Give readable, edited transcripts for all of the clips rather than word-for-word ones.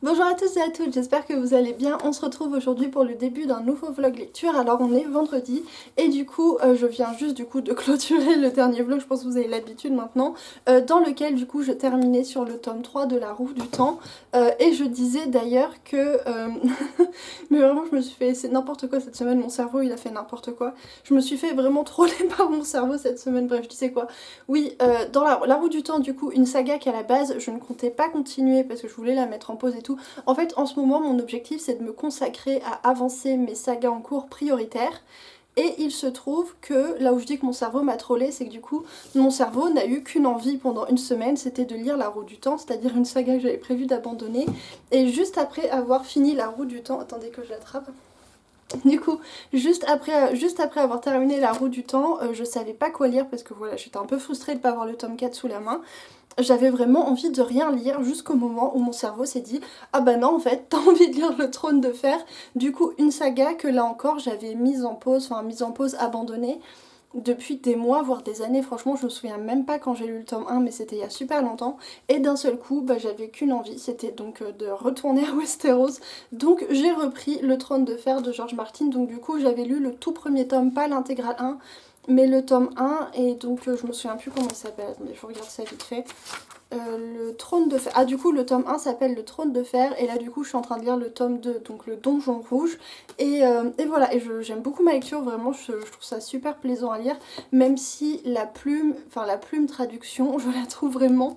Bonjour à tous et à toutes, j'espère que vous allez bien. On se retrouve aujourd'hui pour le début d'un nouveau vlog lecture. Alors on est vendredi et du coup je viens juste de clôturer le dernier vlog, je pense que vous avez l'habitude maintenant, dans lequel du coup je terminais sur le tome 3 de La Roue du Temps. Et je disais d'ailleurs que... mais vraiment je me suis fait... C'est n'importe quoi cette semaine, mon cerveau il a fait n'importe quoi. Je me suis fait vraiment troller par mon cerveau cette semaine, bref, tu sais quoi. Oui, dans la Roue du Temps du coup, une saga qu'à la base je ne comptais pas continuer parce que je voulais la mettre en pause et tout. En fait, en ce moment, mon objectif, c'est de me consacrer à avancer mes sagas en cours prioritaires. Et il se trouve que, là où je dis que mon cerveau m'a trollé, c'est que du coup, mon cerveau n'a eu qu'une envie pendant une semaine, c'était de lire La Roue du Temps, c'est-à-dire une saga que j'avais prévu d'abandonner. Et juste après avoir fini La Roue du Temps, attendez que je l'attrape. Du coup, juste après avoir terminé La Roue du Temps, je savais pas quoi lire parce que voilà, j'étais un peu frustrée de pas avoir le tome 4 sous la main. J'avais vraiment envie de rien lire jusqu'au moment où mon cerveau s'est dit ah bah non en fait t'as envie de lire le Trône de Fer. Du coup une saga que là encore j'avais mise en pause, abandonnée depuis des mois voire des années. Franchement je me souviens même pas quand j'ai lu le tome 1 mais c'était il y a super longtemps. Et d'un seul coup bah, j'avais qu'une envie, c'était donc de retourner à Westeros. Donc j'ai repris le Trône de Fer de George Martin. Donc du coup j'avais lu le tout premier tome, pas l'intégrale 1 mais le tome 1, et donc je me souviens plus comment il s'appelle, attendez, je regarde ça vite fait. Le Trône de Fer. Ah du coup le tome 1 s'appelle le Trône de Fer et là du coup je suis en train de lire le tome 2, donc le Donjon Rouge. Et voilà, et j'aime beaucoup ma lecture, vraiment je trouve ça super plaisant à lire, même si la plume traduction, je la trouve vraiment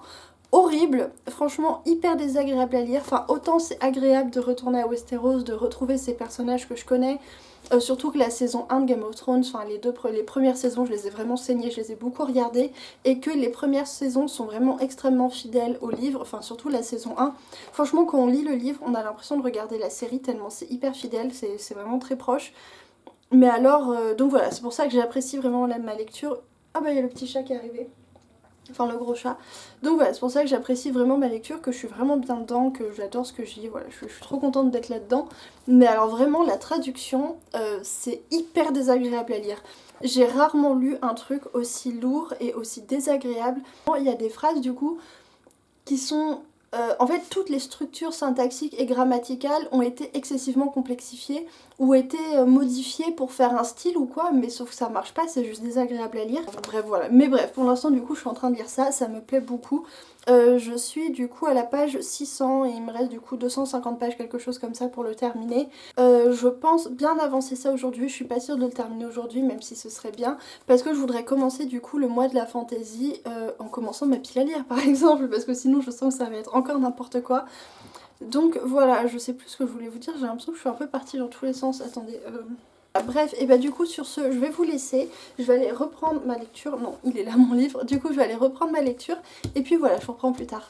horrible, franchement hyper désagréable à lire. Enfin autant c'est agréable de retourner à Westeros, de retrouver ces personnages que je connais. Surtout que la saison 1 de Game of Thrones, enfin les premières saisons je les ai vraiment saignées, je les ai beaucoup regardées. Et que les premières saisons sont vraiment extrêmement fidèles au livre, enfin surtout la saison 1. Franchement quand on lit le livre on a l'impression de regarder la série tellement c'est hyper fidèle, c'est vraiment très proche. Mais alors, donc voilà, c'est pour ça que j'apprécie vraiment ma lecture. Ah bah il y a le petit chat qui est arrivé. Enfin le gros chat. Donc voilà, c'est pour ça que j'apprécie vraiment ma lecture, que je suis vraiment bien dedans, que j'adore ce que je lis, voilà, je suis trop contente d'être là-dedans. Mais alors vraiment la traduction, c'est hyper désagréable à lire. J'ai rarement lu un truc aussi lourd et aussi désagréable. Il y a des phrases du coup qui sont... en fait, toutes les structures syntaxiques et grammaticales ont été excessivement complexifiées ou été modifiées pour faire un style ou quoi, mais sauf que ça marche pas, c'est juste désagréable à lire. Bref, voilà. Mais bref, pour l'instant, du coup, je suis en train de lire ça, ça me plaît beaucoup. Je suis du coup à la page 600 et il me reste du coup 250 pages, quelque chose comme ça pour le terminer. Je pense bien avancer ça aujourd'hui, je suis pas sûre de le terminer aujourd'hui, même si ce serait bien, parce que je voudrais commencer du coup le mois de la fantaisie en commençant ma pile à lire par exemple, parce que sinon je sens que ça va être encore n'importe quoi. Donc voilà, je sais plus ce que je voulais vous dire, j'ai l'impression que je suis un peu partie dans tous les sens. Attendez, bref, et bah du coup sur ce, je vais vous laisser, je vais aller reprendre ma lecture, non, il est là mon livre, du coup je vais aller reprendre ma lecture, et puis voilà, je vous reprends plus tard.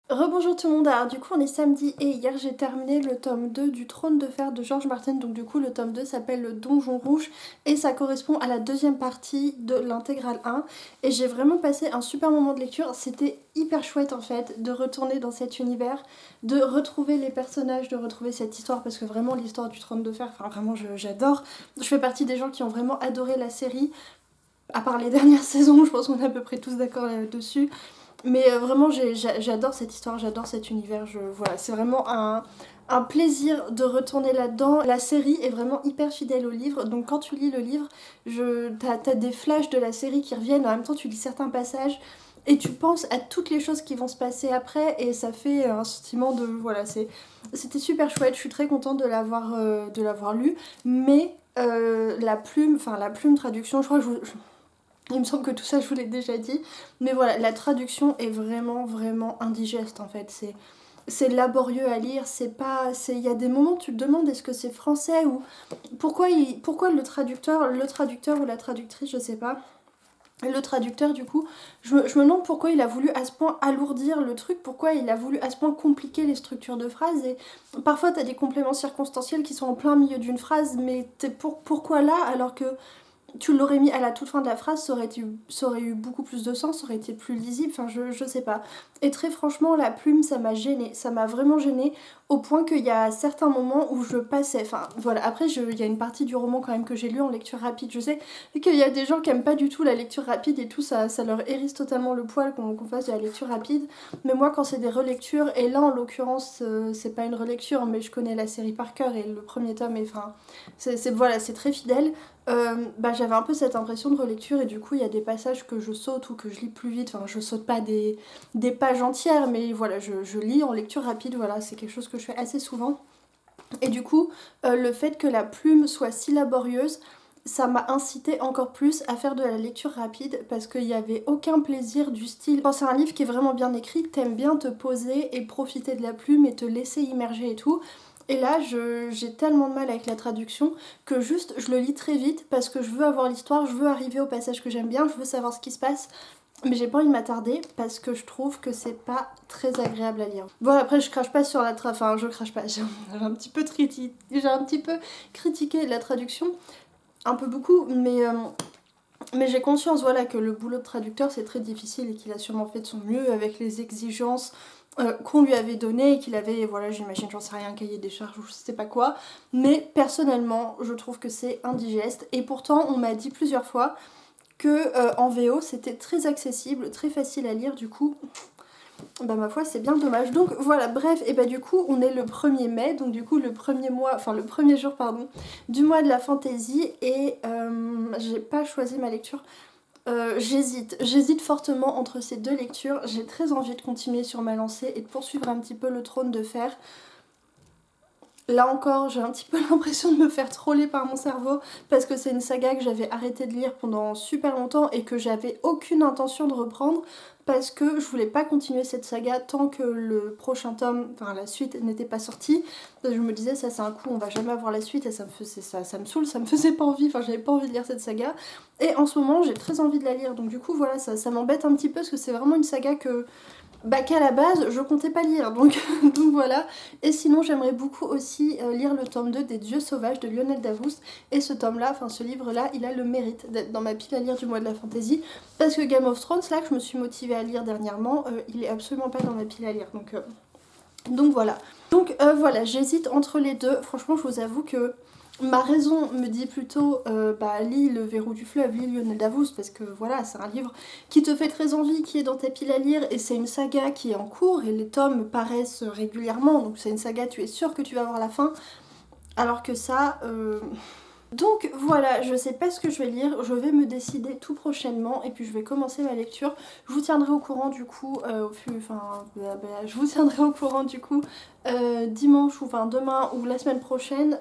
Rebonjour tout le monde, alors du coup on est samedi et hier j'ai terminé le tome 2 du Trône de Fer de George Martin, donc du coup le tome 2 s'appelle le Donjon Rouge et ça correspond à la deuxième partie de l'intégrale 1 et j'ai vraiment passé un super moment de lecture, c'était hyper chouette en fait de retourner dans cet univers, de retrouver les personnages, de retrouver cette histoire parce que vraiment l'histoire du Trône de Fer, enfin vraiment j'adore, je fais partie des gens qui ont vraiment adoré la série, à part les dernières saisons, je pense qu'on est à peu près tous d'accord là-dessus. Mais vraiment j'adore cette histoire, j'adore cet univers, voilà, c'est vraiment un plaisir de là-dedans. La série est vraiment hyper fidèle au livre, donc quand tu lis le livre, t'as des flashs de la série qui reviennent, en même temps tu lis certains passages et tu penses à toutes les choses qui vont se passer après et ça fait un sentiment de... Voilà, c'était super chouette, je suis très contente de l'avoir lu, mais la plume traduction, je crois que il me semble que tout ça je vous l'ai déjà dit, mais voilà, la traduction est vraiment indigeste en fait, c'est laborieux à lire, c'est pas... Il y a des moments où tu te demandes est-ce que c'est français ou... Pourquoi le traducteur ou la traductrice, je sais pas, le traducteur du coup, je me demande pourquoi il a voulu à ce point alourdir le truc, pourquoi il a voulu à ce point compliquer les structures de phrases et parfois t'as des compléments circonstanciels qui sont en plein milieu d'une phrase mais pourquoi là alors que tu l'aurais mis à la toute fin de la phrase, ça aurait eu beaucoup plus de sens, ça aurait été plus lisible, enfin je sais pas. Et très franchement, la plume, ça m'a gênée, ça m'a vraiment gênée, au point qu'il y a certains moments où je passais, enfin voilà, après il y a une partie du roman quand même que j'ai lu en lecture rapide, je sais qu'il y a des gens qui aiment pas du tout la lecture rapide et tout, ça leur hérisse totalement le poil qu'on fasse de la lecture rapide, mais moi quand c'est des relectures, et là en l'occurrence c'est pas une relecture, mais je connais la série par cœur et le premier tome, enfin voilà, c'est très fidèle. J'avais un peu cette impression de relecture et du coup il y a des passages que je saute ou que je lis plus vite, enfin je saute pas des pages entières mais voilà je lis en lecture rapide, voilà c'est quelque chose que je fais assez souvent et du coup le fait que la plume soit si laborieuse ça m'a incité encore plus à faire de la lecture rapide parce qu'il n'y avait aucun plaisir du style. Quand c'est un livre qui est vraiment bien écrit, t'aimes bien te poser et profiter de la plume et te laisser immerger et tout. Et là, j'ai tellement de mal avec la traduction que juste je le lis très vite parce que je veux avoir l'histoire, je veux arriver au passage que j'aime bien, je veux savoir ce qui se passe. Mais j'ai pas envie de m'attarder parce que je trouve que c'est pas très agréable à lire. Bon après je crache pas sur la enfin je crache pas, j'ai un petit peu critiqué la traduction, un peu beaucoup, mais j'ai conscience voilà, que le boulot de traducteur c'est très difficile et qu'il a sûrement fait de son mieux avec les exigences qu'on lui avait données et qu'il avait, voilà j'imagine, j'en sais rien, un cahier des charges ou je sais pas quoi. Mais personnellement je trouve que c'est indigeste et pourtant on m'a dit plusieurs fois que en VO c'était très accessible, très facile à lire du coup. Bah ma foi c'est bien dommage. Donc voilà bref et bah du coup on est le 1er mai donc du coup le premier jour pardon du mois de la fantaisie et j'ai pas choisi ma lecture. J'hésite fortement entre ces deux lectures. J'ai très envie de continuer sur ma lancée et de poursuivre un petit peu le Trône de Fer. Là encore, j'ai un petit peu l'impression de me faire troller par mon cerveau parce que c'est une saga que j'avais arrêté de lire pendant super longtemps et que j'avais aucune intention de reprendre parce que je voulais pas continuer cette saga tant que le prochain tome, enfin la suite n'était pas sortie. Je me disais ça c'est un coup, on va jamais avoir la suite et ça me saoule, ça me faisait pas envie, enfin j'avais pas envie de lire cette saga. Et en ce moment j'ai très envie de la lire donc du coup voilà ça m'embête un petit peu parce que c'est vraiment une saga que... qu'à la base je comptais pas lire donc, donc voilà. Et sinon j'aimerais beaucoup aussi lire le tome 2 des Dieux Sauvages de Lionel Davoust et ce tome là, enfin ce livre là il a le mérite d'être dans ma pile à lire du mois de la fantaisie parce que Game of Thrones là que je me suis motivée à lire dernièrement il est absolument pas dans ma pile à lire donc voilà. Donc voilà j'hésite entre les deux, franchement je vous avoue que ma raison me dit plutôt lis Le Verrou du Fleuve, lis Lionel Davoust parce que voilà c'est un livre qui te fait très envie, qui est dans ta pile à lire et c'est une saga qui est en cours et les tomes paraissent régulièrement donc c'est une saga tu es sûr que tu vas voir la fin alors que ça... Donc voilà, je sais pas ce que je vais lire, je vais me décider tout prochainement et puis je vais commencer ma lecture. Je vous tiendrai au courant du coup, dimanche ou enfin demain ou la semaine prochaine.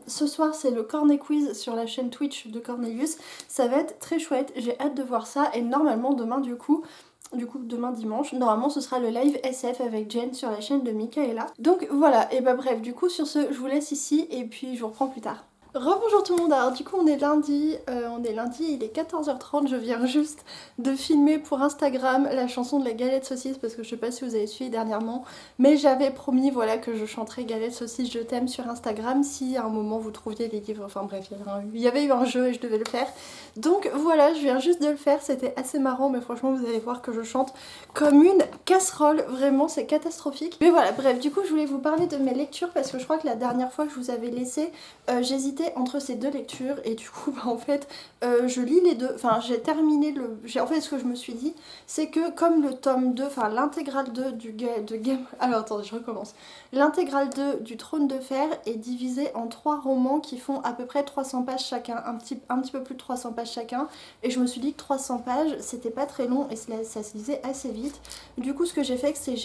Ce soir c'est le Cornet Quiz sur la chaîne Twitch de Cornelius, ça va être très chouette, j'ai hâte de voir ça et normalement demain demain dimanche, normalement ce sera le live SF avec Jen sur la chaîne de Michaela. Donc voilà, et bah bref, du coup sur ce, je vous laisse ici et puis je vous reprends plus tard. Rebonjour tout le monde, alors du coup on est lundi, il est 14h30, je viens juste de filmer pour Instagram la chanson de la galette saucisse parce que je sais pas si vous avez suivi dernièrement, mais j'avais promis voilà que je chanterais galette saucisse je t'aime sur Instagram si à un moment vous trouviez les livres, enfin bref il y avait eu un jeu et je devais le faire, donc voilà je viens juste de le faire, c'était assez marrant mais franchement vous allez voir que je chante comme une casserole, vraiment c'est catastrophique, mais voilà bref du coup je voulais vous parler de mes lectures parce que je crois que la dernière fois que je vous avais laissé j'hésitais entre ces deux lectures et du coup en fait je lis les deux, enfin j'ai terminé en fait ce que je me suis dit c'est que comme le tome 2, enfin l'intégrale 2 alors attendez je recommence, l'intégrale 2 du Trône de Fer est divisée en 3 romans qui font à peu près 300 pages chacun, un petit peu plus de 300 pages chacun et je me suis dit que 300 pages c'était pas très long et ça se lisait assez vite. Du coup ce que j'ai fait c'est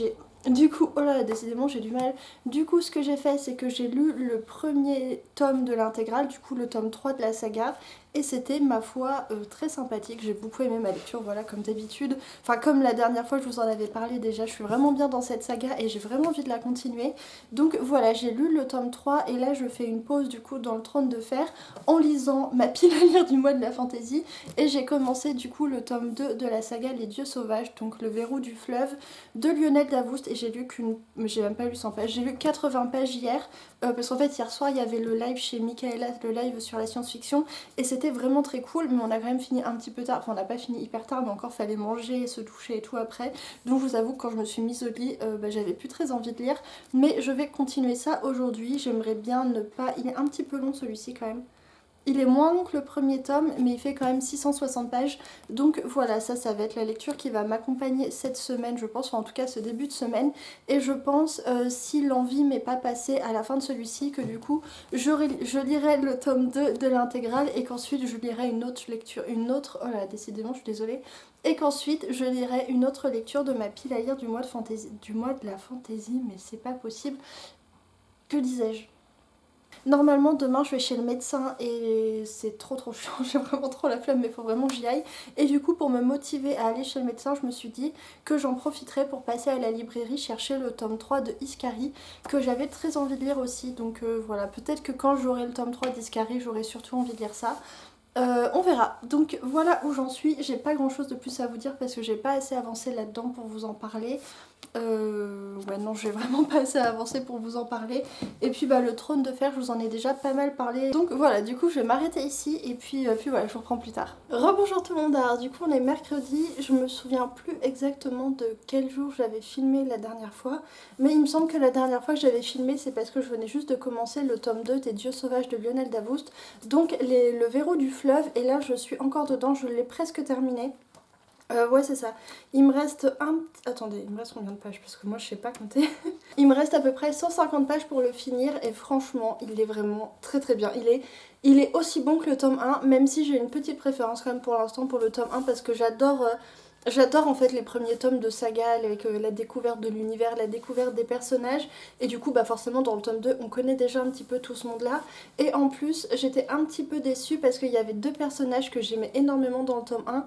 oh là là, décidément j'ai du mal. Du coup ce que j'ai fait c'est que j'ai lu le premier tome de l'intégrale, du coup le tome 3 de la saga. et c'était ma foi très sympathique. J'ai beaucoup aimé ma lecture, voilà, comme d'habitude. Enfin, comme la dernière fois je vous en avais parlé déjà, je suis vraiment bien dans cette saga et j'ai vraiment envie de la continuer. Donc voilà, j'ai lu le tome 3 et là je fais une pause du coup dans le Trône de Fer en lisant ma pile à lire du mois de la fantaisie, et j'ai commencé du coup le tome 2 de la saga Les Dieux Sauvages, donc Le Verrou du Fleuve de Lionel Davoust, et j'ai lu qu'une... j'ai même pas lu 100 pages, j'ai lu 80 pages hier, parce qu'en fait hier soir il y avait le live chez Michaela, le live sur la science-fiction, et c'était vraiment très cool, mais on a quand même fini un petit peu tard, enfin on n'a pas fini hyper tard, mais encore fallait manger, se doucher et tout après, donc je vous avoue que quand je me suis mise au lit, j'avais plus très envie de lire, mais je vais continuer ça aujourd'hui. J'aimerais bien ne pas... Il est un petit peu long celui-ci quand même. Il est moins long que le premier tome, mais il fait quand même 660 pages. Donc voilà, ça va être la lecture qui va m'accompagner cette semaine, je pense. Enfin, en tout cas, ce début de semaine. Et je pense, si l'envie m'est pas passée à la fin de celui-ci, que du coup, je lirai le tome 2 de l'intégrale et qu'ensuite, je lirai une autre lecture. Oh là, décidément, je suis désolée. Et qu'ensuite, je lirai une autre lecture de ma pile à lire du mois de fantaisie. Du mois de la fantaisie, mais c'est pas possible. Que disais-je ? Normalement demain je vais chez le médecin et c'est trop chiant, j'ai vraiment trop la flemme, mais il faut vraiment que j'y aille. Et du coup pour me motiver à aller chez le médecin, je me suis dit que j'en profiterais pour passer à la librairie chercher le tome 3 de Iskari, que j'avais très envie de lire aussi. Donc voilà, peut-être que quand j'aurai le tome 3 d'Iskari, j'aurai surtout envie de lire ça. On verra. Donc voilà où j'en suis. J'ai pas grand chose de plus à vous dire parce que j'ai pas assez avancé là-dedans pour vous en parler. Ouais non, j'ai vraiment pas assez avancé pour vous en parler. Et puis bah le Trône de Fer, je vous en ai déjà pas mal parlé. Donc voilà, du coup je vais m'arrêter ici et puis voilà, je vous reprends plus tard. Rebonjour tout le monde, alors du coup on est mercredi, je me souviens plus exactement de quel jour j'avais filmé la dernière fois, mais il me semble que la dernière fois que j'avais filmé c'est parce que je venais juste de commencer le tome 2 des Dieux Sauvages de Lionel Davoust, donc le Verrou du Fleuve, et là je suis encore dedans, je l'ai presque terminé. Ouais c'est ça, il me reste Attendez, il me reste combien de pages? Parce que moi je sais pas compter. Il me reste à peu près 150 pages pour le finir et franchement il est vraiment très bien. Il est aussi bon que le tome 1, même si j'ai une petite préférence quand même pour l'instant pour le tome 1 parce que j'adore en fait les premiers tomes de saga avec la découverte de l'univers, la découverte des personnages, et du coup bah forcément dans le tome 2 on connaît déjà un petit peu tout ce monde là, et en plus j'étais un petit peu déçue parce qu'il y avait deux personnages que j'aimais énormément dans le tome 1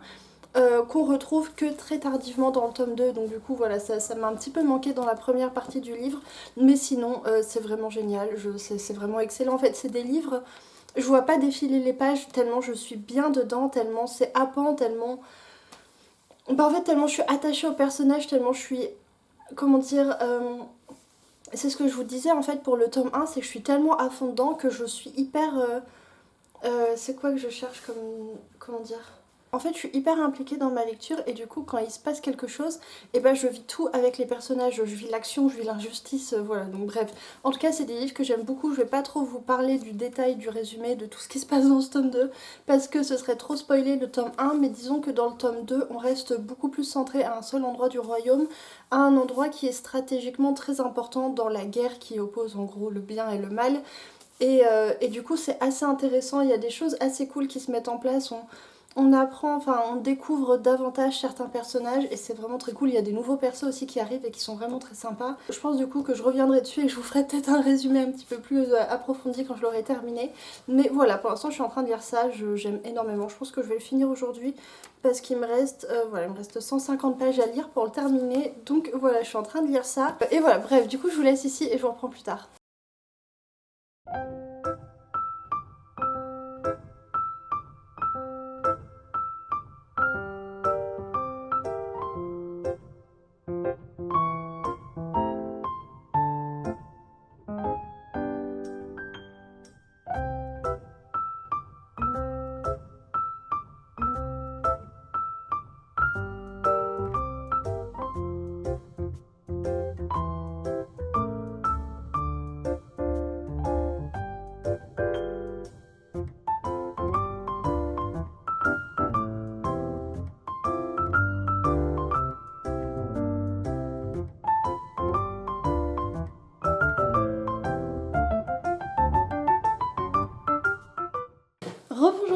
qu'on retrouve que très tardivement dans le tome 2, donc du coup voilà, ça m'a un petit peu manqué dans la première partie du livre, mais sinon c'est vraiment génial, c'est vraiment excellent. En fait c'est des livres, je vois pas défiler les pages tellement je suis bien dedans, tellement c'est happant, tellement... Bah en fait tellement je suis attachée au personnage, tellement je suis... Comment dire... C'est ce que je vous disais en fait pour le tome 1, c'est que je suis tellement à fond dedans que je suis hyper... c'est quoi que je cherche comme... Comment dire ? En fait je suis hyper impliquée dans ma lecture et du coup quand il se passe quelque chose, et ben je vis tout avec les personnages, je vis l'action, je vis l'injustice, voilà, donc bref. En tout cas c'est des livres que j'aime beaucoup, je vais pas trop vous parler du détail, du résumé, de tout ce qui se passe dans ce tome 2 parce que ce serait trop spoiler le tome 1, mais disons que dans le tome 2 on reste beaucoup plus centré à un seul endroit du royaume, à un endroit qui est stratégiquement très important dans la guerre qui oppose en gros le bien et le mal. Et du coup c'est assez intéressant, il y a des choses assez cool qui se mettent en place, on apprend, enfin on découvre davantage certains personnages et c'est vraiment très cool. Il y a des nouveaux persos aussi qui arrivent et qui sont vraiment très sympas. Je pense du coup que je reviendrai dessus et que je vous ferai peut-être un résumé un petit peu plus approfondi quand je l'aurai terminé. Mais voilà, pour l'instant je suis en train de lire ça, j'aime énormément. Je pense que je vais le finir aujourd'hui parce qu'il me reste, voilà, il me reste 150 pages à lire pour le terminer. Donc voilà, je suis en train de lire ça. Et voilà, bref, du coup je vous laisse ici et je vous reprends plus tard.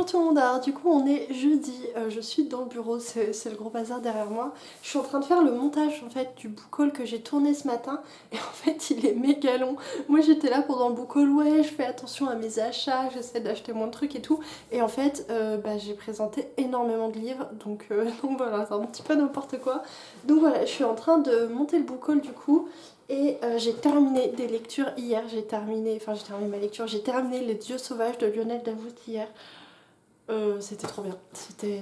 Bonjour tout le monde, alors du coup on est jeudi, je suis dans le bureau, c'est le gros bazar derrière moi. Je suis en train de faire le montage en fait du book haul que j'ai tourné ce matin et en fait il est méga long. Moi j'étais là pendant le book haul, ouais je fais attention à mes achats, j'essaie d'acheter moins de trucs et tout. Et en fait j'ai présenté énormément de livres donc voilà c'est un petit peu n'importe quoi. Donc voilà je suis en train de monter le book haul du coup. Et j'ai terminé des lectures hier, j'ai terminé ma lecture, j'ai terminé Les Dieux Sauvages de Lionel Davoust hier. C'était trop bien, c'était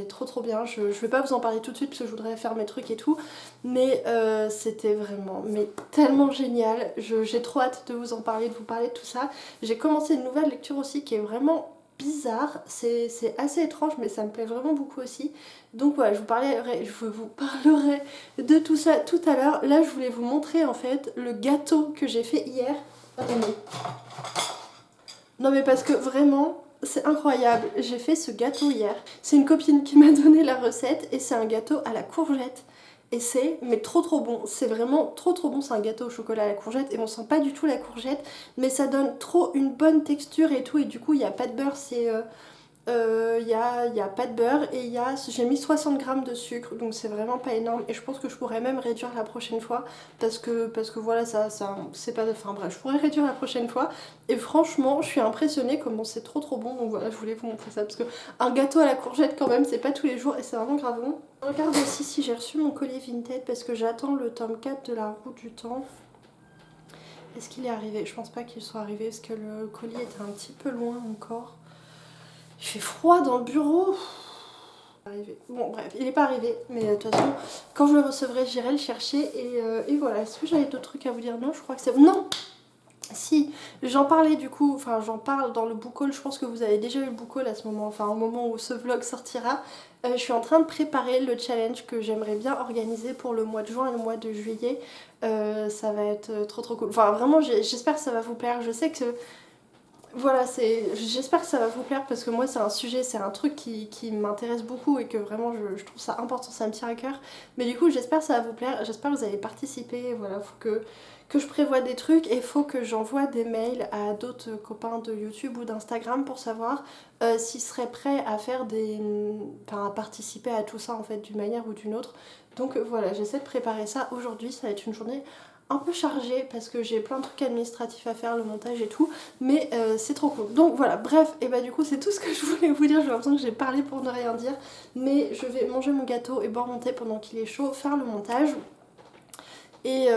trop bien. Je vais pas vous en parler tout de suite parce que je voudrais faire mes trucs et tout, mais c'était vraiment tellement génial. J'ai trop hâte de vous en parler, de vous parler de tout ça. J'ai commencé une nouvelle lecture aussi qui est vraiment bizarre, c'est assez étrange mais ça me plaît vraiment beaucoup aussi. Donc voilà, je vous parlerai de tout ça tout à l'heure. Là je voulais vous montrer en fait le gâteau que j'ai fait hier. Attendez. Non mais parce que vraiment c'est incroyable, j'ai fait ce gâteau hier. C'est une copine qui m'a donné la recette et c'est un gâteau à la courgette. Et c'est trop bon, c'est vraiment trop bon, c'est un gâteau au chocolat à la courgette et on sent pas du tout la courgette mais ça donne trop une bonne texture et tout et du coup il n'y a pas de beurre, y a pas de beurre et j'ai mis 60 grammes de sucre donc c'est vraiment pas énorme et je pense que je pourrais même réduire la prochaine fois parce que voilà ça c'est pas, enfin bref je pourrais réduire la prochaine fois et franchement je suis impressionnée comment c'est trop bon donc voilà je voulais vous montrer ça parce que un gâteau à la courgette quand même c'est pas tous les jours et c'est vraiment grave bon. Regarde aussi si j'ai reçu mon collier Vinted parce que j'attends le tome 4 de La Roue du Temps. Est-ce qu'il est arrivé? Je pense pas qu'il soit arrivé parce que le colis était un petit peu loin encore. Il fait froid dans le bureau. Bon bref, il est pas arrivé, mais de toute façon, quand je le recevrai, j'irai le chercher et voilà. Est-ce que j'avais d'autres trucs à vous dire? Non, je crois que c'est... Non! Si, j'en parlais du coup, enfin j'en parle dans le book haul, je pense que vous avez déjà eu le book haul à ce moment, enfin au moment où ce vlog sortira. Je suis en train de préparer le challenge que j'aimerais bien organiser pour le mois de juin et le mois de juillet. Ça va être trop cool. Enfin vraiment, j'espère que ça va vous plaire. Je sais que... Voilà, j'espère que ça va vous plaire parce que moi c'est un sujet, c'est un truc qui m'intéresse beaucoup et que vraiment je trouve ça important, ça me tient à cœur. Mais du coup j'espère que ça va vous plaire, j'espère que vous allez participer, voilà, faut que je prévoie des trucs et faut que j'envoie des mails à d'autres copains de YouTube ou d'Instagram pour savoir s'ils seraient prêts à faire à participer à tout ça en fait d'une manière ou d'une autre. Donc voilà, j'essaie de préparer ça aujourd'hui, ça va être une journée un peu chargée parce que j'ai plein de trucs administratifs à faire, le montage et tout, mais c'est trop cool. Donc voilà, bref, et bah du coup c'est tout ce que je voulais vous dire, j'ai l'impression que j'ai parlé pour ne rien dire, mais je vais manger mon gâteau et boire mon thé pendant qu'il est chaud, faire le montage. Et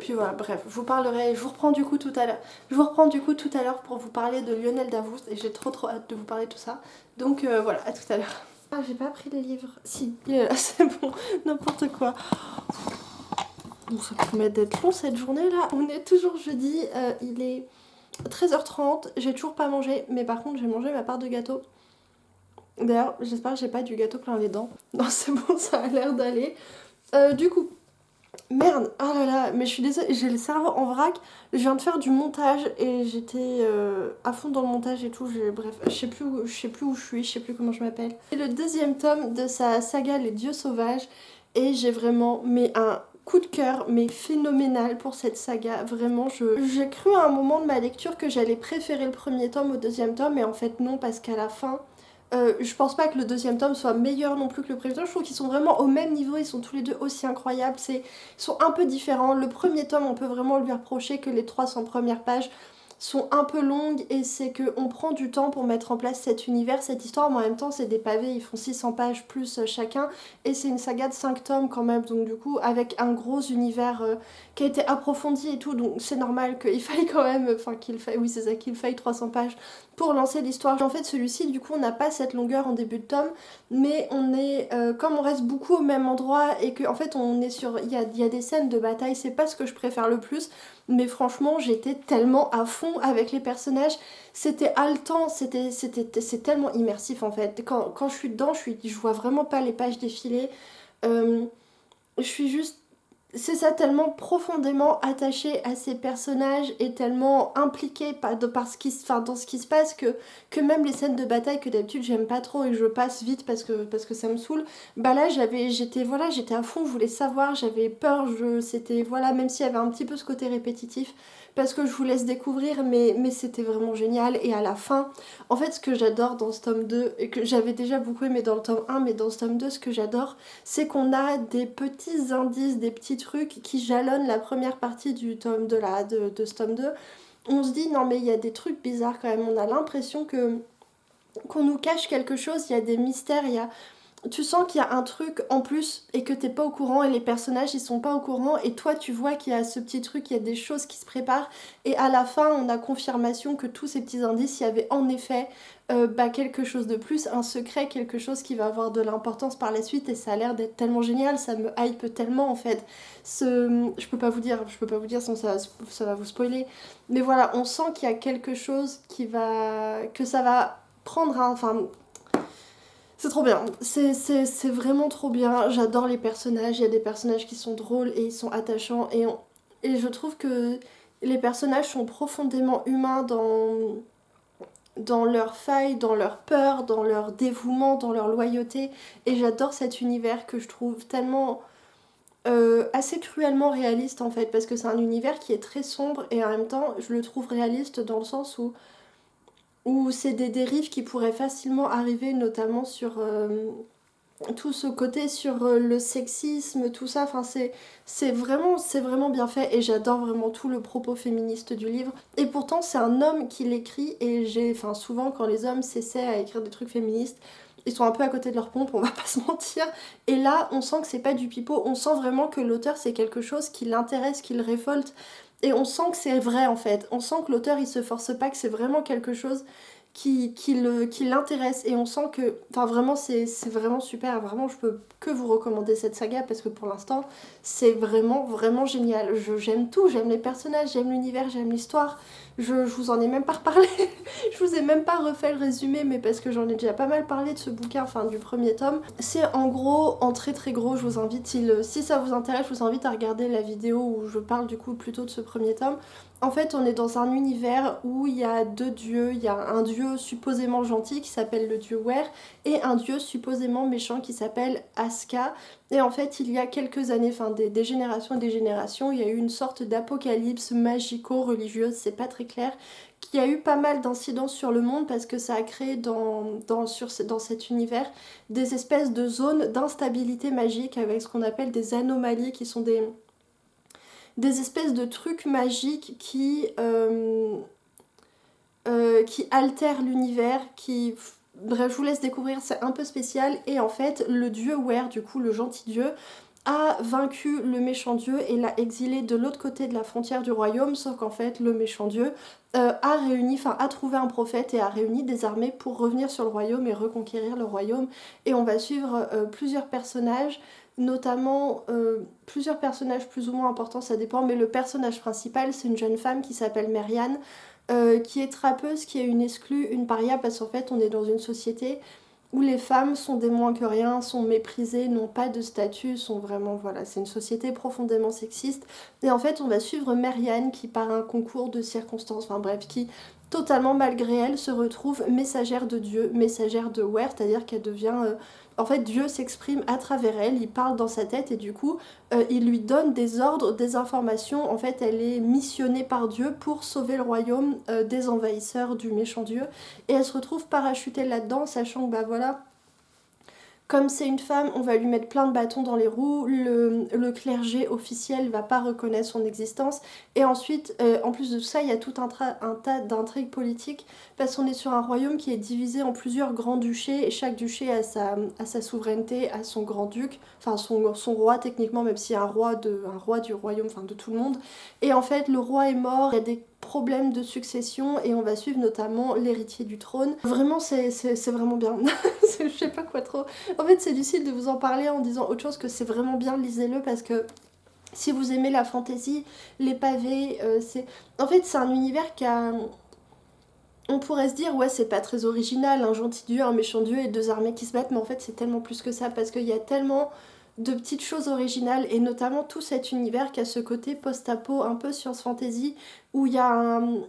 puis voilà, bref, je vous parlerai, je vous reprends du coup tout à l'heure pour vous parler de Lionel Davoust et j'ai trop hâte de vous parler de tout ça. Donc voilà, à tout à l'heure. Ah, j'ai pas pris les livres. Si, il est là, c'est bon, n'importe quoi. Bon, ça promet d'être long cette journée là. On est toujours jeudi, il est 13h30, j'ai toujours pas mangé, mais par contre j'ai mangé ma part de gâteau. D'ailleurs, j'espère que j'ai pas du gâteau plein les dents. Non, c'est bon, ça a l'air d'aller. Du coup, merde, oh là là, mais je suis désolée, j'ai le cerveau en vrac. Je viens de faire du montage et j'étais à fond dans le montage et tout. Bref, je sais plus où je suis, je sais plus comment je m'appelle. C'est le deuxième tome de sa saga Les Dieux Sauvages et j'ai vraiment un coup de cœur mais phénoménal pour cette saga. Vraiment, j'ai cru à un moment de ma lecture que j'allais préférer le premier tome au deuxième tome, mais en fait non, parce qu'à la fin... je pense pas que le deuxième tome soit meilleur non plus que le premier tome, je trouve qu'ils sont vraiment au même niveau, ils sont tous les deux aussi incroyables, ils sont un peu différents. Le premier tome, on peut vraiment lui reprocher que les 300 premières pages sont un peu longues et c'est qu'on prend du temps pour mettre en place cet univers, cette histoire, mais en même temps c'est des pavés, ils font 600 pages plus chacun et c'est une saga de 5 tomes quand même, donc du coup avec un gros univers qui a été approfondi et tout, donc c'est normal qu'il faille quand même, qu'il faille 300 pages pour lancer l'histoire. En fait celui-ci du coup on n'a pas cette longueur en début de tome, mais on est, comme on reste beaucoup au même endroit et qu'en fait on est sur, il y a des scènes de bataille, c'est pas ce que je préfère le plus, mais franchement j'étais tellement à fond avec les personnages, c'était haletant, c'est tellement immersif en fait. Quand je suis dedans, je vois vraiment pas les pages défiler, je suis juste... C'est ça, tellement profondément attachée à ces personnages et tellement impliquée dans ce qui se passe que même les scènes de bataille que d'habitude j'aime pas trop et que je passe vite parce que ça me saoule, bah là j'étais à fond, je voulais savoir, j'avais peur, voilà, même s'il y avait un petit peu ce côté répétitif, parce que je vous laisse découvrir, mais c'était vraiment génial. Et à la fin, en fait ce que j'adore dans ce tome 2, et que j'avais déjà beaucoup aimé dans le tome 1, mais dans ce tome 2 ce que j'adore, c'est qu'on a des petits indices, des petits trucs qui jalonnent la première partie du tome de ce tome 2. On se dit non mais il y a des trucs bizarres quand même, on a l'impression que qu'on nous cache quelque chose, il y a des mystères, tu sens qu'il y a un truc en plus et que t'es pas au courant et les personnages ils sont pas au courant et toi tu vois qu'il y a ce petit truc, il y a des choses qui se préparent et à la fin on a confirmation que tous ces petits indices, il y avait en effet quelque chose de plus, un secret, quelque chose qui va avoir de l'importance par la suite et ça a l'air d'être tellement génial, ça me hype tellement en fait. Je peux pas vous dire sinon ça va vous spoiler, mais voilà, on sent qu'il y a quelque chose que ça va prendre c'est trop bien, c'est vraiment trop bien, j'adore les personnages, il y a des personnages qui sont drôles et ils sont attachants et je trouve que les personnages sont profondément humains dans leurs failles, dans leur peur, dans leur dévouement, dans leur loyauté et j'adore cet univers que je trouve tellement assez cruellement réaliste en fait parce que c'est un univers qui est très sombre et en même temps je le trouve réaliste dans le sens où c'est des dérives qui pourraient facilement arriver, notamment sur tout ce côté sur le sexisme, tout ça. Enfin, c'est vraiment bien fait et j'adore vraiment tout le propos féministe du livre. Et pourtant, c'est un homme qui l'écrit et enfin, souvent quand les hommes s'essaient à écrire des trucs féministes, ils sont un peu à côté de leur pompe, on va pas se mentir. Et là, on sent que c'est pas du pipeau, on sent vraiment que l'auteur c'est quelque chose qui l'intéresse, qui le révolte. Et on sent que c'est vrai en fait. On sent que l'auteur il se force pas, que c'est vraiment quelque chose qui l'intéresse. Et on sent que. Enfin vraiment c'est vraiment super. Vraiment je peux que vous recommander cette saga parce que pour l'instant c'est vraiment vraiment génial. J'aime tout, j'aime les personnages, j'aime l'univers, j'aime l'histoire. Je vous en ai même pas reparlé. Je vous ai même pas refait le résumé, mais parce que j'en ai déjà pas mal parlé de ce bouquin, enfin du premier tome. C'est en gros, en très très gros, je vous invite, si ça vous intéresse, je vous invite à regarder la vidéo où je parle du coup plutôt de ce premier tome. En fait, on est dans un univers où il y a deux dieux. Il y a un dieu supposément gentil qui s'appelle le dieu Wer et un dieu supposément méchant qui s'appelle Aska. Et en fait, il y a quelques années, enfin des générations et des générations, il y a eu une sorte d'apocalypse magico-religieuse, c'est pas très clair, qui a eu pas mal d'incidences sur le monde parce que ça a créé dans cet univers des espèces de zones d'instabilité magique avec ce qu'on appelle des anomalies qui sont des espèces de trucs magiques qui altèrent l'univers, Bref, je vous laisse découvrir, c'est un peu spécial. Et en fait, le dieu Wer, du coup, le gentil dieu, a vaincu le méchant dieu et l'a exilé de l'autre côté de la frontière du royaume, sauf qu'en fait, le méchant dieu a trouvé un prophète et a réuni des armées pour revenir sur le royaume et reconquérir le royaume. Et on va suivre plusieurs personnages, notamment plusieurs personnages plus ou moins importants, ça dépend, mais le personnage principal, c'est une jeune femme qui s'appelle Merian, qui est trappeuse, qui est une exclue, une paria, parce qu'en fait on est dans une société où les femmes sont des moins que rien, sont méprisées, n'ont pas de statut, sont vraiment, voilà, c'est une société profondément sexiste. Et en fait on va suivre Merian qui par un concours de circonstances, enfin bref, qui totalement malgré elle se retrouve messagère de Dieu, messagère de Wer, c'est-à-dire qu'elle devient... en fait, Dieu s'exprime à travers elle, il parle dans sa tête et du coup, il lui donne des ordres, des informations. En fait, elle est missionnée par Dieu pour sauver le royaume des envahisseurs du méchant Dieu. Et elle se retrouve parachutée là-dedans, sachant que, bah voilà, comme c'est une femme, on va lui mettre plein de bâtons dans les roues, le clergé officiel va pas reconnaître son existence, et ensuite, en plus de tout ça, il y a tout un tas d'intrigues politiques, parce qu'on est sur un royaume qui est divisé en plusieurs grands-duchés, et chaque duché a sa souveraineté, a son grand-duc, enfin son roi techniquement, même s'il y a un roi du royaume, enfin de tout le monde, et en fait, le roi est mort, il y a des problèmes de succession et on va suivre notamment l'héritier du trône. Vraiment c'est vraiment bien. Je sais pas quoi trop. En fait c'est difficile de vous en parler en disant autre chose que c'est vraiment bien, lisez-le parce que si vous aimez la fantaisie, les pavés, En fait c'est un univers qui a... On pourrait se dire ouais c'est pas très original, un gentil dieu, un méchant dieu et deux armées qui se battent, mais en fait c'est tellement plus que ça parce qu'il y a tellement de petites choses originales et notamment tout cet univers qui a ce côté post-apo un peu science fantasy où il y a un...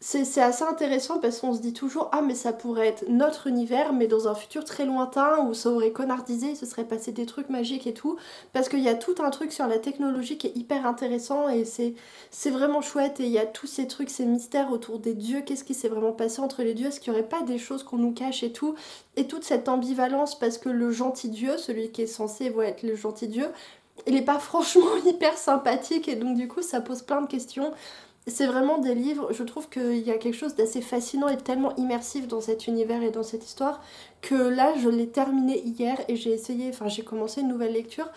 c'est assez intéressant parce qu'on se dit toujours ah mais ça pourrait être notre univers mais dans un futur très lointain où ça aurait connardisé, ce serait passé des trucs magiques et tout parce qu'il y a tout un truc sur la technologie qui est hyper intéressant et c'est vraiment chouette et il y a tous ces trucs, ces mystères autour des dieux, qu'est-ce qui s'est vraiment passé entre les dieux, est-ce qu'il n'y aurait pas des choses qu'on nous cache et toute cette ambivalence parce que le gentil dieu, celui qui est censé être le gentil dieu, il est pas franchement hyper sympathique et donc du coup ça pose plein de questions. C'est vraiment des livres, je trouve qu'il y a quelque chose d'assez fascinant et tellement immersif dans cet univers et dans cette histoire que là je l'ai terminé hier et j'ai essayé, enfin j'ai commencé une nouvelle lecture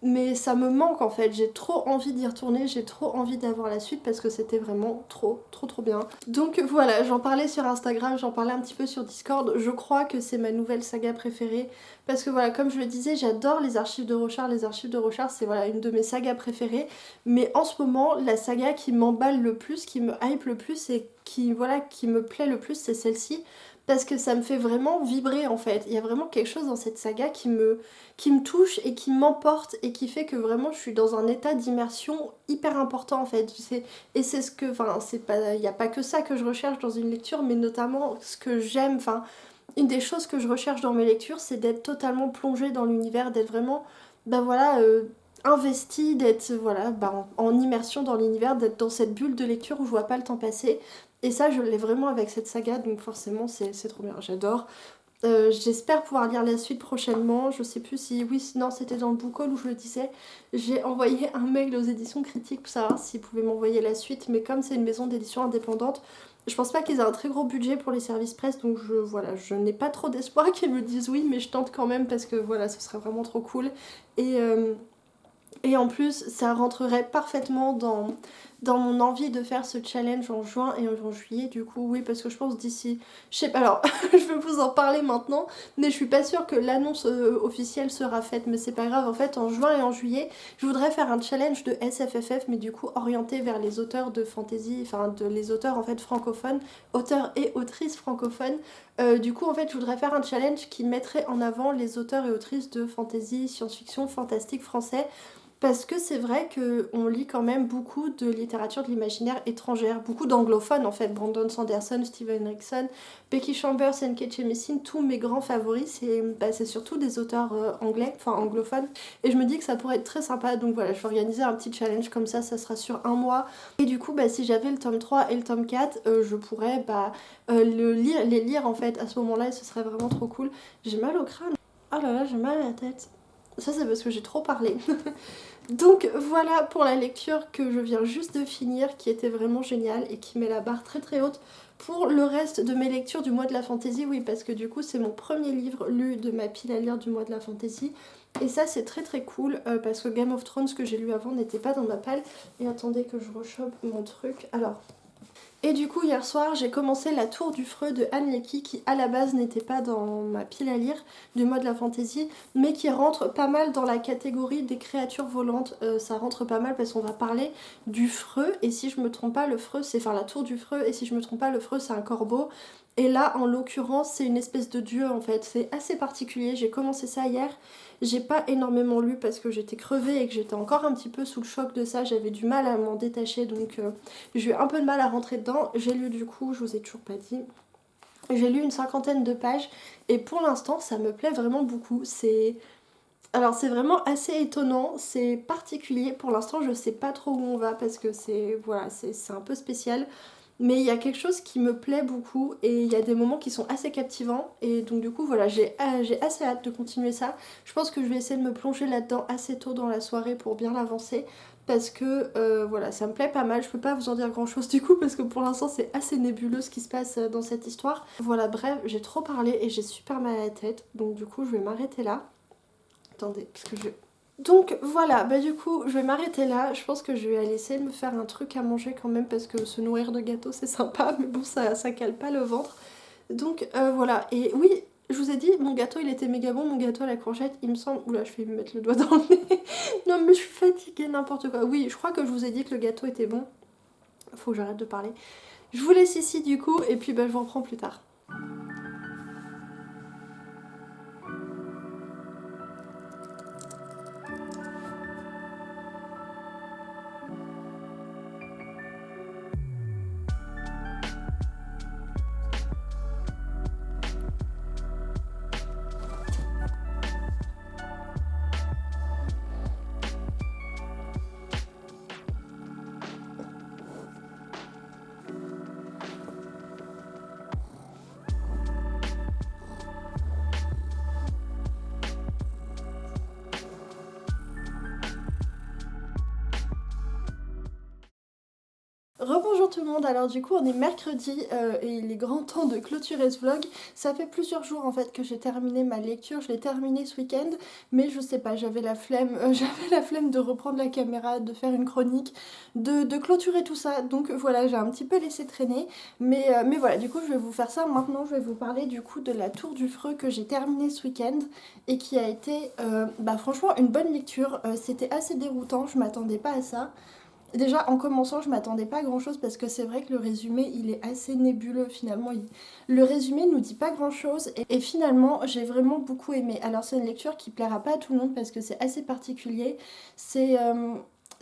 mais ça me manque en fait, j'ai trop envie d'y retourner, j'ai trop envie d'avoir la suite parce que c'était vraiment trop bien. Donc voilà, j'en parlais sur Instagram, j'en parlais un petit peu sur Discord, je crois que c'est ma nouvelle saga préférée parce que voilà, comme je le disais, j'adore les archives de Rochard, les archives de Rochard c'est voilà une de mes sagas préférées, mais en ce moment la saga qui m'emballe le plus, qui me hype le plus et qui voilà, qui me plaît le plus c'est celle-ci parce que ça me fait vraiment vibrer en fait, il y a vraiment quelque chose dans cette saga qui me touche et qui m'emporte et qui fait que vraiment je suis dans un état d'immersion hyper important en fait. Et c'est ce que, enfin, c'est pas, il n'y a pas que ça que je recherche dans une lecture, mais notamment ce que j'aime, enfin, une des choses que je recherche dans mes lectures, c'est d'être totalement plongée dans l'univers, d'être vraiment, ben voilà, investie, d'être voilà, en immersion dans l'univers, d'être dans cette bulle de lecture où je vois pas le temps passer. Et ça, je l'ai vraiment avec cette saga, donc forcément, c'est trop bien, j'adore. J'espère pouvoir lire la suite prochainement. Je sais plus si. Oui, non, c'était dans le book haul où je le disais. J'ai envoyé un mail aux éditions critiques pour savoir s'ils pouvaient m'envoyer la suite. Mais comme c'est une maison d'édition indépendante, je pense pas qu'ils aient un très gros budget pour les services presse. Donc voilà, je n'ai pas trop d'espoir qu'ils me disent oui, mais je tente quand même parce que voilà, ce serait vraiment trop cool. Et, euh, et en plus, ça rentrerait parfaitement dans mon envie de faire ce challenge en juin et en juillet. Du coup, oui, parce que je pense d'ici... Je sais pas, alors, je vais vous en parler maintenant, mais je suis pas sûre que l'annonce officielle sera faite. Mais c'est pas grave, en fait, en juin et en juillet, je voudrais faire un challenge de SFFF, mais du coup orienté vers les auteurs de fantasy, enfin, les auteurs en fait francophones, auteurs et autrices francophones. Du coup, en fait, je voudrais faire un challenge qui mettrait en avant les auteurs et autrices de fantasy, science-fiction, fantastique français. Parce que c'est vrai qu'on lit quand même beaucoup de littérature de l'imaginaire étrangère, beaucoup d'anglophones en fait, Brandon Sanderson, Steven Erikson, Becky Chambers, N.K. Jemisin, tous mes grands favoris, c'est surtout des auteurs anglais, enfin anglophones, et je me dis que ça pourrait être très sympa, donc voilà, je vais organiser un petit challenge comme ça sera sur un mois, et du coup si j'avais le tome 3 et le tome 4, je pourrais les lire en fait à ce moment-là, et ce serait vraiment trop cool. J'ai mal au crâne, oh là là, j'ai mal à la tête. Ça c'est parce que j'ai trop parlé. Donc voilà pour la lecture que je viens juste de finir, qui était vraiment géniale et qui met la barre très haute pour le reste de mes lectures du mois de la fantaisie. Oui, parce que du coup c'est mon premier livre lu de ma pile à lire du mois de la fantaisie. Et ça c'est très cool parce que Game of Thrones que j'ai lu avant n'était pas dans ma palle. Et attendez que je rechoppe mon truc. Alors... Et du coup hier soir j'ai commencé La Tour du Freux de Anne Leckie qui à la base n'était pas dans ma pile à lire du mois de la fantaisie mais qui rentre pas mal dans la catégorie des créatures volantes. Ça rentre pas mal parce qu'on va parler du Freux et si je me trompe pas le Freux c'est enfin la Tour du Freux et si je me trompe pas le Freux c'est un corbeau. Et là en l'occurrence c'est une espèce de dieu en fait, c'est assez particulier, j'ai commencé ça hier, j'ai pas énormément lu parce que j'étais crevée et que j'étais encore un petit peu sous le choc de ça, j'avais du mal à m'en détacher donc j'ai eu un peu de mal à rentrer dedans. J'ai lu du coup, je vous ai toujours pas dit, j'ai lu une cinquantaine de pages et pour l'instant ça me plaît vraiment beaucoup. Alors c'est vraiment assez étonnant, c'est particulier, pour l'instant je sais pas trop où on va parce que c'est un peu spécial. Mais il y a quelque chose qui me plaît beaucoup et il y a des moments qui sont assez captivants et donc du coup voilà j'ai assez hâte de continuer ça. Je pense que je vais essayer de me plonger là-dedans assez tôt dans la soirée pour bien l'avancer parce que voilà ça me plaît pas mal. Je peux pas vous en dire grand chose du coup parce que pour l'instant c'est assez nébuleux ce qui se passe dans cette histoire. Voilà bref j'ai trop parlé et j'ai super mal à la tête donc du coup je vais m'arrêter là. Attendez parce que je... Donc voilà, du coup je vais m'arrêter là, je pense que je vais aller essayer de me faire un truc à manger quand même parce que se nourrir de gâteaux c'est sympa mais bon ça cale pas le ventre. Donc voilà, et oui je vous ai dit mon gâteau il était méga bon, mon gâteau à la courgette il me semble... Oula je vais me mettre le doigt dans le nez, non mais je suis fatiguée n'importe quoi. Oui je crois que je vous ai dit que le gâteau était bon, faut que j'arrête de parler. Je vous laisse ici du coup et puis je vous reprends plus tard. Rebonjour tout le monde, alors du coup on est mercredi et il est grand temps de clôturer ce vlog. Ça fait plusieurs jours en fait que j'ai terminé ma lecture, je l'ai terminé ce week-end, mais je sais pas, j'avais la flemme, de reprendre la caméra, de faire une chronique, de clôturer tout ça, donc voilà, j'ai un petit peu laissé traîner, mais voilà, du coup je vais vous faire ça maintenant, je vais vous parler du coup de la Tour du Freux que j'ai terminé ce week-end et qui a été franchement une bonne lecture. C'était assez déroutant, je m'attendais pas à ça. Déjà en commençant je m'attendais pas à grand chose parce que c'est vrai que le résumé il est assez nébuleux finalement. Le résumé nous dit pas grand chose et finalement j'ai vraiment beaucoup aimé. Alors c'est une lecture qui plaira pas à tout le monde parce que c'est assez particulier. C'est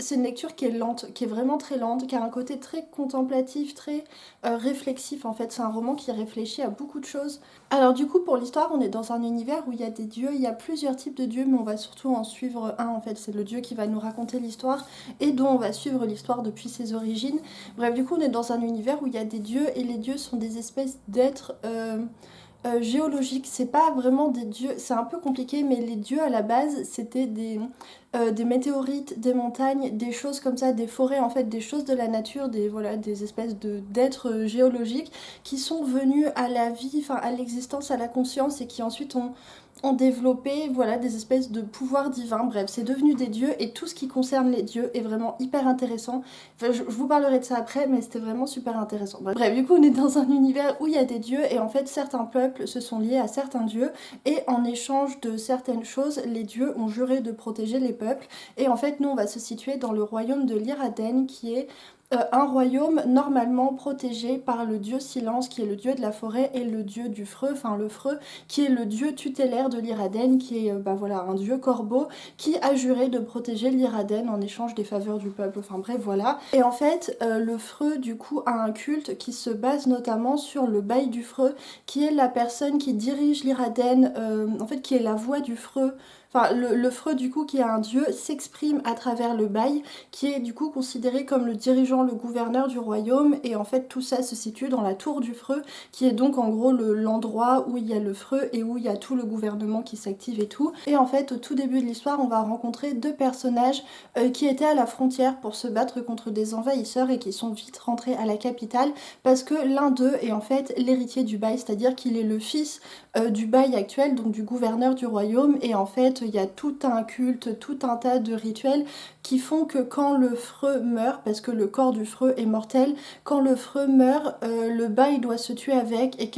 c'est une lecture qui est lente, qui est vraiment très lente, qui a un côté très contemplatif, très réflexif en fait. C'est un roman qui réfléchit à beaucoup de choses. Alors du coup pour l'histoire on est dans un univers où il y a des dieux, il y a plusieurs types de dieux mais on va surtout en suivre un en fait. C'est le dieu qui va nous raconter l'histoire et dont on va suivre l'histoire depuis ses origines. Bref, du coup, on est dans un univers où il y a des dieux et les dieux sont des espèces d'êtres géologiques. C'est pas vraiment des dieux, c'est un peu compliqué, mais les dieux à la base c'était des météorites, des montagnes, des choses comme ça, des forêts en fait, des choses de la nature, des espèces d'êtres géologiques qui sont venus à la vie, enfin à l'existence, à la conscience et qui ensuite ont développé des espèces de pouvoirs divins. Bref, c'est devenu des dieux et tout ce qui concerne les dieux est vraiment hyper intéressant. Enfin, je vous parlerai de ça après, mais c'était vraiment super intéressant. Bref, du coup, on est dans un univers où il y a des dieux et en fait, certains peuples se sont liés à certains dieux et en échange de certaines choses, les dieux ont juré de protéger les peuples. Et en fait, nous, on va se situer dans le royaume de l'Iraden qui est un royaume normalement protégé par le dieu Silence qui est le dieu de la forêt et le dieu du Freux, enfin le Freux qui est le dieu tutélaire de l'Iraden qui est un dieu corbeau qui a juré de protéger l'Iraden en échange des faveurs du peuple, enfin bref voilà. Et en fait le Freux du coup a un culte qui se base notamment sur le bail du Freux qui est la personne qui dirige l'Iraden, en fait qui est la voix du Freux. Enfin, le Freux, du coup, qui est un dieu, s'exprime à travers le bail, qui est du coup considéré comme le dirigeant, le gouverneur du royaume. Et en fait, tout ça se situe dans la tour du Freux, qui est donc en gros l'endroit où il y a le Freux et où il y a tout le gouvernement qui s'active et tout. Et en fait, au tout début de l'histoire, on va rencontrer deux personnages qui étaient à la frontière pour se battre contre des envahisseurs et qui sont vite rentrés à la capitale parce que l'un d'eux est en fait l'héritier du bail, c'est-à-dire qu'il est le fils du bail actuel, donc du gouverneur du royaume. Et en fait, il y a tout un culte, tout un tas de rituels qui font que quand le Freux meurt, parce que le corps du Freux est mortel, quand le Freux meurt, le bail doit se tuer avec et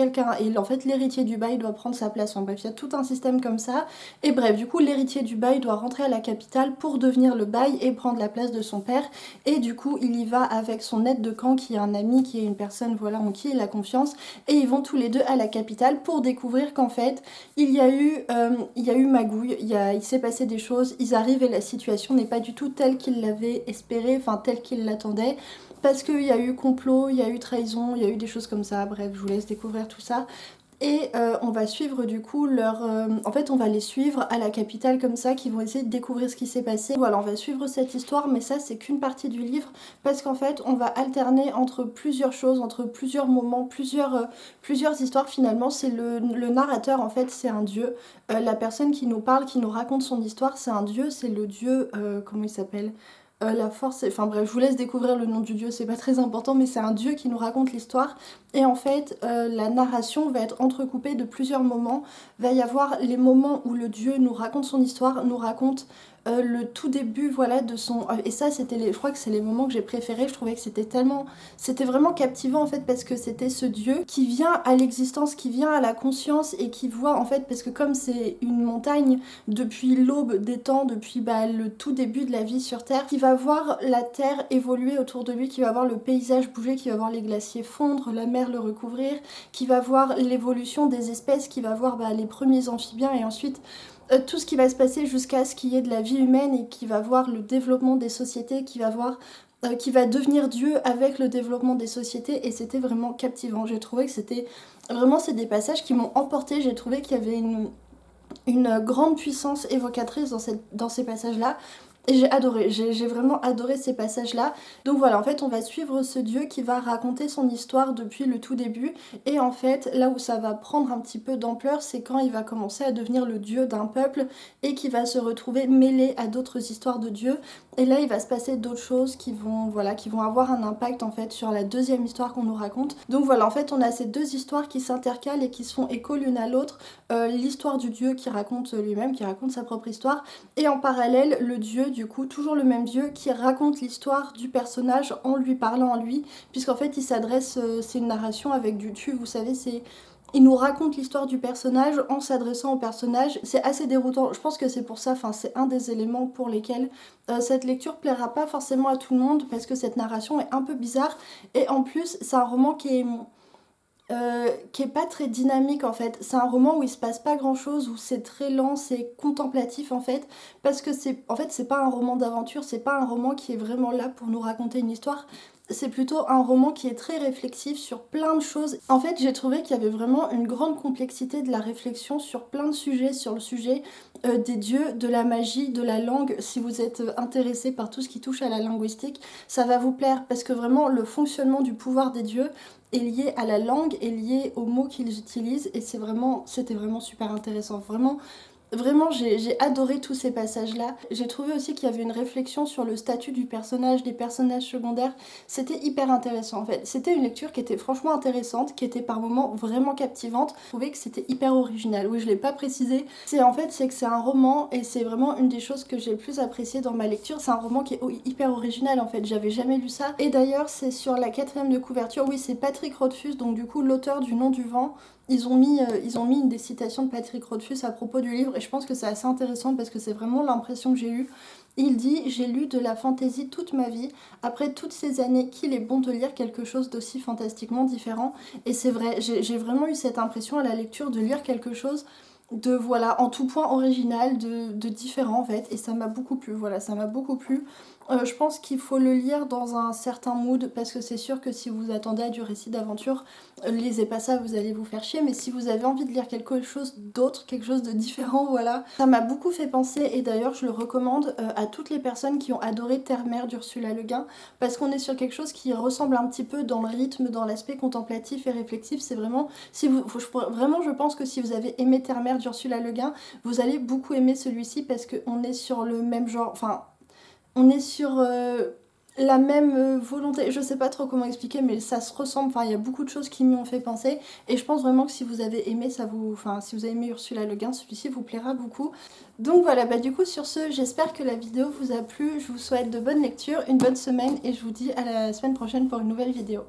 en fait l'héritier du bail doit prendre sa place. Enfin bref, il y a tout un système comme ça. Et bref, du coup, l'héritier du bail doit rentrer à la capitale pour devenir le bail et prendre la place de son père. Et du coup, il y va avec son aide de camp qui est un ami, qui est une personne en qui il a confiance. Et ils vont tous les deux à la capitale pour découvrir qu'en fait, il y a eu magouille, il s'est passé des choses, ils arrivent et la situation n'est pas du tout telle qu'ils l'avaient espéré, enfin telle qu'ils l'attendaient, parce qu'il y a eu complot, il y a eu trahison, il y a eu des choses comme ça, bref, je vous laisse découvrir tout ça. Et on va suivre du coup en fait on va les suivre à la capitale comme ça, qui vont essayer de découvrir ce qui s'est passé. Voilà, on va suivre cette histoire, mais ça c'est qu'une partie du livre, parce qu'en fait on va alterner entre plusieurs choses, entre plusieurs moments, plusieurs histoires finalement. C'est le narrateur en fait, c'est un dieu. La personne qui nous parle, qui nous raconte son histoire, c'est un dieu, c'est le dieu, comment il s'appelle la force, enfin bref, je vous laisse découvrir le nom du dieu, c'est pas très important, mais c'est un dieu qui nous raconte l'histoire. Et en fait, la narration va être entrecoupée de plusieurs moments. Va y avoir les moments où le dieu nous raconte son histoire, nous raconte le tout début, de son... Et ça, je crois que c'est les moments que j'ai préférés. Je trouvais que c'était vraiment captivant en fait, parce que c'était ce dieu qui vient à l'existence, qui vient à la conscience et qui voit en fait, parce que comme c'est une montagne depuis l'aube des temps, depuis le tout début de la vie sur Terre, qui va voir la Terre évoluer autour de lui, qui va voir le paysage bouger, qui va voir les glaciers fondre, la mer le recouvrir, qui va voir l'évolution des espèces, qui va voir les premiers amphibiens et ensuite tout ce qui va se passer jusqu'à ce qu'il y ait de la vie humaine et qui va voir le développement des sociétés, qui va devenir Dieu avec le développement des sociétés. Et c'était vraiment captivant. J'ai trouvé que c'est des passages qui m'ont emporté. J'ai trouvé qu'il y avait une grande puissance évocatrice dans ces passages-là. Et j'ai adoré, j'ai vraiment adoré ces passages-là. Donc voilà, en fait, on va suivre ce dieu qui va raconter son histoire depuis le tout début. Et en fait, là où ça va prendre un petit peu d'ampleur, c'est quand il va commencer à devenir le dieu d'un peuple et qui va se retrouver mêlé à d'autres histoires de dieux. Et là, il va se passer d'autres choses qui vont, voilà, qui vont avoir un impact en fait sur la deuxième histoire qu'on nous raconte. Donc voilà, en fait, on a ces deux histoires qui s'intercalent et qui se font écho l'une à l'autre. L'histoire du dieu qui raconte lui-même, qui raconte sa propre histoire. Et en parallèle, le dieu, du coup, toujours le même dieu, qui raconte l'histoire du personnage en lui parlant à lui, puisqu'en fait, il s'adresse, c'est une narration avec du tu, vous savez, c'est... Il nous raconte l'histoire du personnage en s'adressant au personnage. C'est assez déroutant. Je pense que c'est pour ça, enfin c'est un des éléments pour lesquels cette lecture plaira pas forcément à tout le monde, parce que cette narration est un peu bizarre. Et en plus, c'est un roman qui est pas très dynamique en fait. C'est un roman où il se passe pas grand chose, où c'est très lent, c'est contemplatif en fait, parce que c'est pas un roman d'aventure, c'est pas un roman qui est vraiment là pour nous raconter une histoire. C'est plutôt un roman qui est très réflexif sur plein de choses. En fait, j'ai trouvé qu'il y avait vraiment une grande complexité de la réflexion sur plein de sujets, sur le sujet des dieux, de la magie, de la langue. Si vous êtes intéressé par tout ce qui touche à la linguistique, ça va vous plaire, parce que vraiment le fonctionnement du pouvoir des dieux est lié à la langue, est lié aux mots qu'ils utilisent, et c'était vraiment super intéressant. Vraiment, j'ai adoré tous ces passages-là. J'ai trouvé aussi qu'il y avait une réflexion sur le statut du personnage, des personnages secondaires. C'était hyper intéressant en fait. C'était une lecture qui était franchement intéressante, qui était par moments vraiment captivante. Je trouvais que c'était hyper original. Oui, je l'ai pas précisé. C'est que c'est un roman, et c'est vraiment une des choses que j'ai le plus apprécié dans ma lecture. C'est un roman qui est hyper original en fait. J'avais jamais lu ça. Et d'ailleurs, c'est sur la 4e de couverture. Oui, c'est Patrick Rothfuss, donc du coup l'auteur du Nom du vent. Ils ont mis une des citations de Patrick Rothfuss à propos du livre, et je pense que c'est assez intéressant parce que c'est vraiment l'impression que j'ai eue. Il dit: j'ai lu de la fantaisie toute ma vie, après toutes ces années qu'il est bon de lire quelque chose d'aussi fantastiquement différent. Et c'est vrai, j'ai vraiment eu cette impression à la lecture de lire quelque chose de, voilà, en tout point original, de différent en fait, et ça m'a beaucoup plu, voilà, ça m'a beaucoup plu. Je pense qu'il faut le lire dans un certain mood, parce que c'est sûr que si vous attendez à du récit d'aventure, lisez pas ça, vous allez vous faire chier. Mais si vous avez envie de lire quelque chose d'autre, quelque chose de différent, voilà. Ça m'a beaucoup fait penser, et d'ailleurs je le recommande à toutes les personnes qui ont adoré Terre-Mère d'Ursula Le Guin, parce qu'on est sur quelque chose qui ressemble un petit peu dans le rythme, dans l'aspect contemplatif et réflexif. C'est vraiment, vraiment je pense que si vous avez aimé Terre-Mère d'Ursula Le Guin, vous allez beaucoup aimer celui-ci, parce qu'on est sur le même genre, enfin on est sur la même volonté, je sais pas trop comment expliquer, mais ça se ressemble, enfin il y a beaucoup de choses qui m'y ont fait penser, et je pense vraiment que si vous avez aimé si vous avez aimé Ursula Le Guin, celui-ci vous plaira beaucoup. Donc voilà, bah du coup sur ce, j'espère que la vidéo vous a plu, je vous souhaite de bonnes lectures, une bonne semaine, et je vous dis à la semaine prochaine pour une nouvelle vidéo.